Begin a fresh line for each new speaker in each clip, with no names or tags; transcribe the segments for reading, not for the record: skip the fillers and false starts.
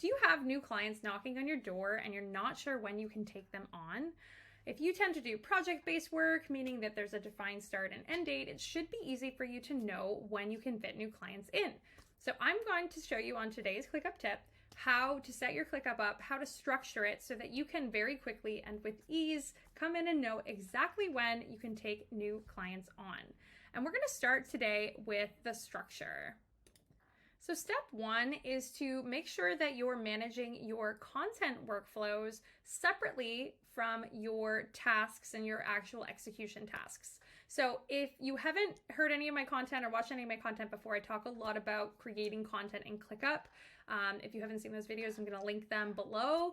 Do you have new clients knocking on your door and you're not sure when you can take them on? If you tend to do project-based work, meaning that there's a defined start and end date, it should be easy for you to know when you can fit new clients in. So I'm going to show you on today's ClickUp tip how to set your ClickUp up, how to structure it so that you can very quickly and with ease come in and know exactly when you can take new clients on. And we're going to start today with the structure. So step one is to make sure that you're managing your content workflows separately from your tasks and your actual execution tasks. So if you haven't heard any of my content or watched any of my content before, I talk a lot about creating content in ClickUp. If you haven't seen those videos, I'm going to link them below.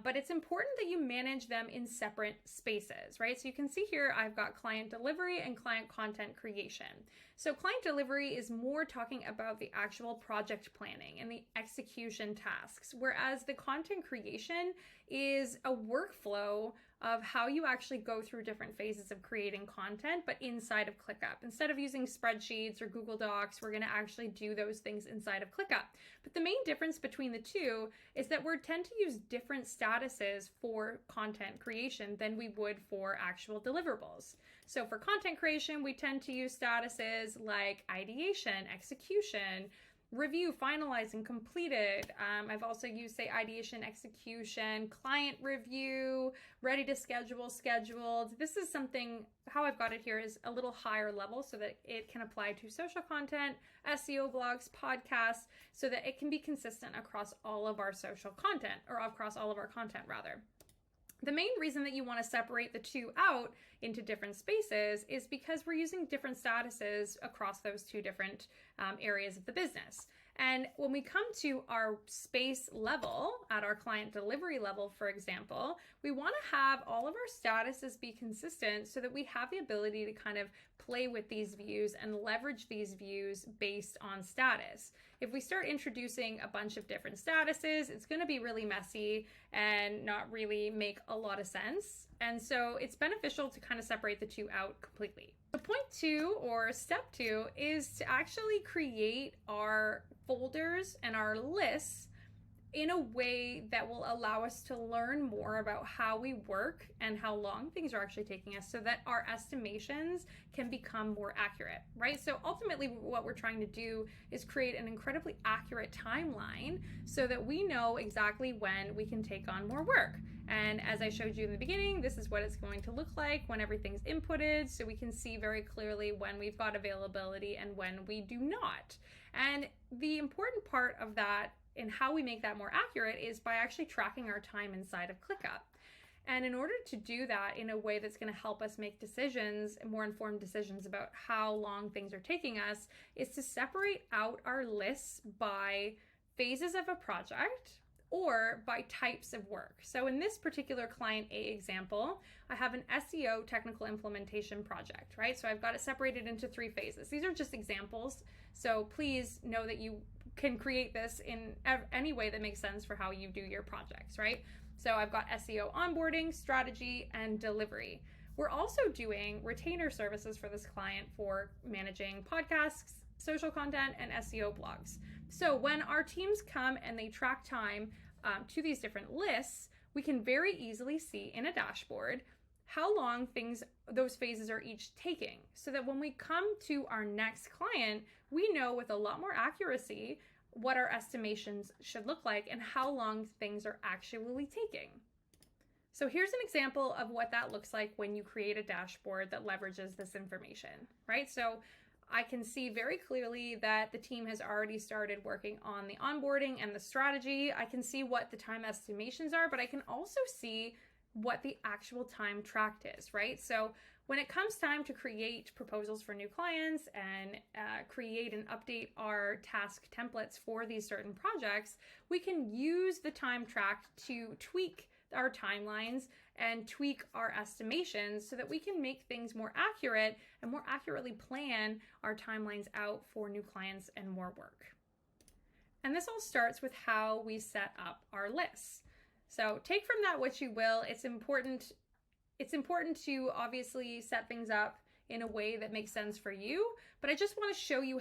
But it's important that you manage them in separate spaces, right? So you can see here, I've got client delivery and client content creation. So client delivery is more talking about the actual project planning and the execution tasks, whereas the content creation is a workflow of how you actually go through different phases of creating content, but inside of ClickUp. Instead of using spreadsheets or Google Docs, we're going to actually do those things inside of ClickUp. But the main difference between the two is that we tend to use different statuses for content creation than we would for actual deliverables. So for content creation, we tend to use statuses like ideation, execution, review, finalized, and completed. I've also used, say, ideation, execution, client review, ready to schedule, scheduled. This is something, how I've got it here is a little higher level so that it can apply to social content, SEO blogs, podcasts, so that it can be consistent across all of our social content, or across all of our content rather. The main reason that you want to separate the two out into different spaces is because we're using different statuses across those two different areas of the business. And when we come to our space level, at our client delivery level, for example, we want to have all of our statuses be consistent so that we have the ability to kind of play with these views and leverage these views based on status. If we start introducing a bunch of different statuses, it's going to be really messy and not really make a lot of sense. And so it's beneficial to kind of separate the two out completely. So point two, or step two, is to actually create our folders and our lists in a way that will allow us to learn more about how we work and how long things are actually taking us so that our estimations can become more accurate, right? So ultimately what we're trying to do is create an incredibly accurate timeline so that we know exactly when we can take on more work. And as I showed you in the beginning, this is what it's going to look like when everything's inputted, so we can see very clearly when we've got availability and when we do not. And the important part of that and how we make that more accurate is by actually tracking our time inside of ClickUp. And in order to do that in a way that's going to help us make decisions, more informed decisions about how long things are taking us, is to separate out our lists by phases of a project or by types of work. So in this particular client A example, I have an SEO technical implementation project, right? So I've got it separated into 3 phases. These are just examples. So please know that you can create this in any way that makes sense for how you do your projects, right? So I've got SEO onboarding, strategy, and delivery. We're also doing retainer services for this client for managing podcasts, social content, and SEO blogs. So when our teams come and they track time to these different lists, we can very easily see in a dashboard how long those phases are each taking, so that when we come to our next client, we know with a lot more accuracy what our estimations should look like and how long things are actually taking. So here's an example of what that looks like when you create a dashboard that leverages this information, right? So I can see very clearly that the team has already started working on the onboarding and the strategy. I can see what the time estimations are, but I can also see what the actual time tracked is, right? So when it comes time to create proposals for new clients and create and update our task templates for these certain projects, we can use the time tracked to tweak our timelines and tweak our estimations so that we can make things more accurate and more accurately plan our timelines out for new clients and more work. And this all starts with how we set up our lists. So take from that what you will. It's important to obviously set things up in a way that makes sense for you, but I just want to show you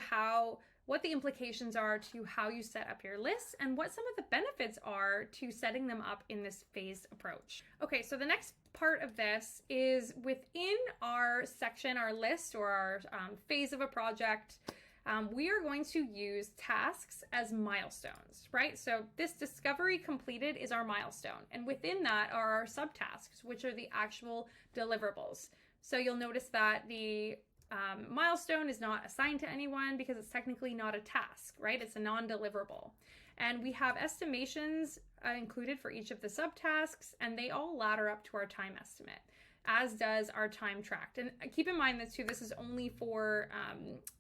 what the implications are to how you set up your lists, and what some of the benefits are to setting them up in this phased approach. Okay, so the next part of this is within our section, our list, or our phase of a project, we are going to use tasks as milestones, right? So this discovery completed is our milestone. And within that are our subtasks, which are the actual deliverables. So you'll notice that the milestone is not assigned to anyone because it's technically not a task, right? It's a non-deliverable. And we have estimations included for each of the subtasks, and they all ladder up to our time estimate, as does our time tracked. And keep in mind that too, this is only for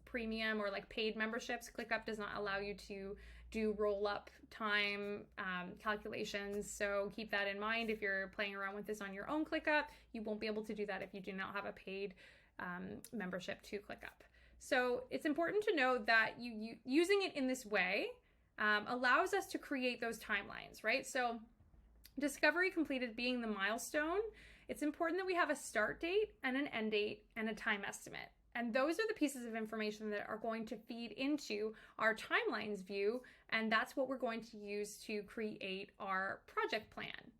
premium or like paid memberships. ClickUp does not allow you to do roll-up time calculations, so keep that in mind. If you're playing around with this on your own ClickUp, you won't be able to do that if you do not have a paid membership to ClickUp. So it's important to know that using it in this way allows us to create those timelines, right? So discovery completed being the milestone, it's important that we have a start date and an end date and a time estimate. And those are the pieces of information that are going to feed into our timelines view, and that's what we're going to use to create our project plan.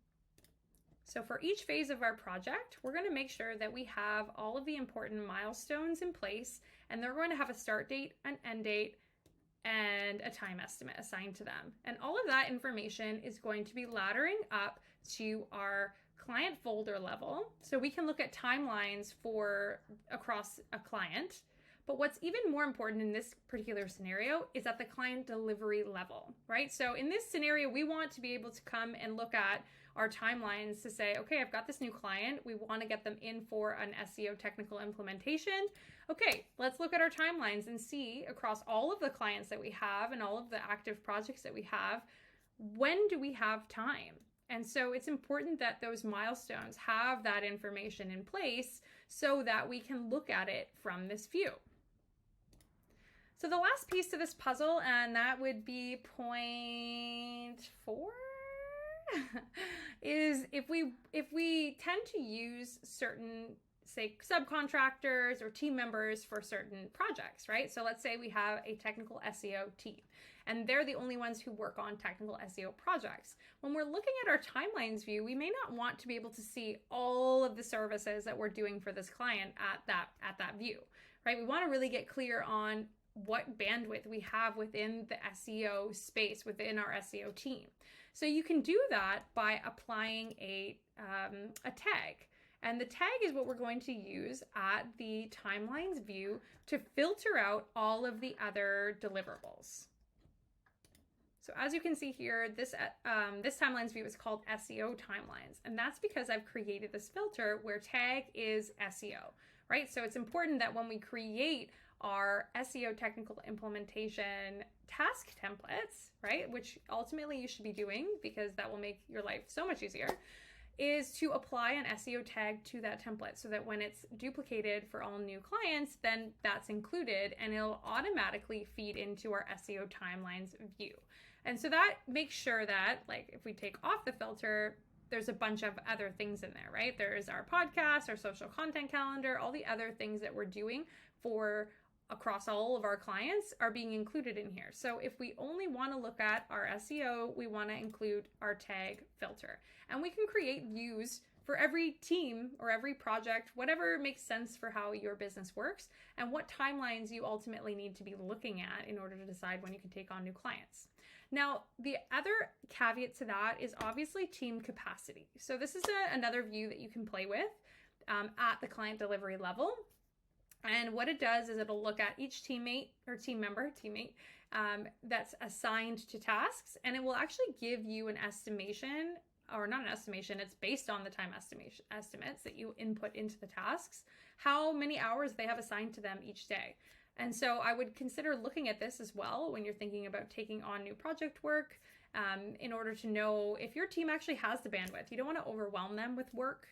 So for each phase of our project, we're going to make sure that we have all of the important milestones in place, and they're going to have a start date, an end date, and a time estimate assigned to them. And all of that information is going to be laddering up to our client folder level, so we can look at timelines for across a client. But what's even more important in this particular scenario is at the client delivery level, right? So in this scenario, we want to be able to come and look at our timelines to say, okay, I've got this new client. We want to get them in for an SEO technical implementation. Okay, let's look at our timelines and see across all of the clients that we have and all of the active projects that we have, when do we have time? And so it's important that those milestones have that information in place so that we can look at it from this view. So the last piece to this puzzle, and that would be point 4, is if we tend to use certain, say, subcontractors or team members for certain projects, right? So let's say we have a technical SEO team, and they're the only ones who work on technical SEO projects. When we're looking at our timelines view, we may not want to be able to see all of the services that we're doing for this client at that view, right? We want to really get clear on what bandwidth we have within the SEO space, within our SEO team. So you can do that by applying a tag. And the tag is what we're going to use at the timelines view to filter out all of the other deliverables. So as you can see here, this timelines view is called SEO timelines. And that's because I've created this filter where tag is SEO, right? So it's important that when we create our SEO technical implementation task templates, right, which ultimately you should be doing because that will make your life so much easier, is to apply an SEO tag to that template so that when it's duplicated for all new clients, then that's included and it'll automatically feed into our SEO timelines view. And so that makes sure that, like, if we take off the filter, there's a bunch of other things in there, right? There's our podcast, our social content calendar, all the other things that we're doing for across all of our clients are being included in here. So if we only want to look at our SEO, we want to include our tag filter. And we can create views for every team or every project, whatever makes sense for how your business works and what timelines you ultimately need to be looking at in order to decide when you can take on new clients. Now, the other caveat to that is obviously team capacity. So this is another view that you can play with at the client delivery level. And what it does is it'll look at each teammate or teammate that's assigned to tasks, and it will actually give you an estimation, or not an estimation, it's based on the time estimates that you input into the tasks, how many hours they have assigned to them each day. And so I would consider looking at this as well when you're thinking about taking on new project work, in order to know if your team actually has the bandwidth. You don't want to overwhelm them with work.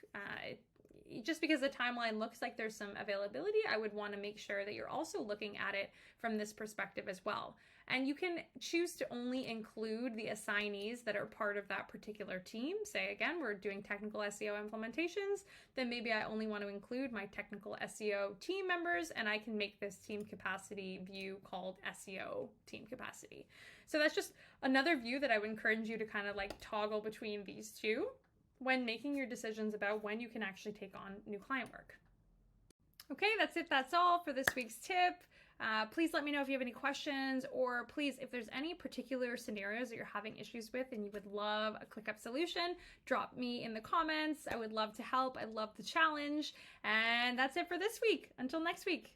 just because the timeline looks like there's some availability, I would want to make sure that you're also looking at it from this perspective as well. And you can choose to only include the assignees that are part of that particular team. Say again, we're doing technical SEO implementations, then maybe I only want to include my technical SEO team members, and I can make this team capacity view called SEO team capacity. So that's just another view that I would encourage you to kind of like toggle between these two when making your decisions about when you can actually take on new client work. Okay, that's it. That's all for this week's tip. Please let me know if you have any questions, or please, if there's any particular scenarios that you're having issues with and you would love a ClickUp solution, drop me in the comments. I would love to help. I love the challenge. And that's it for this week. Until next week.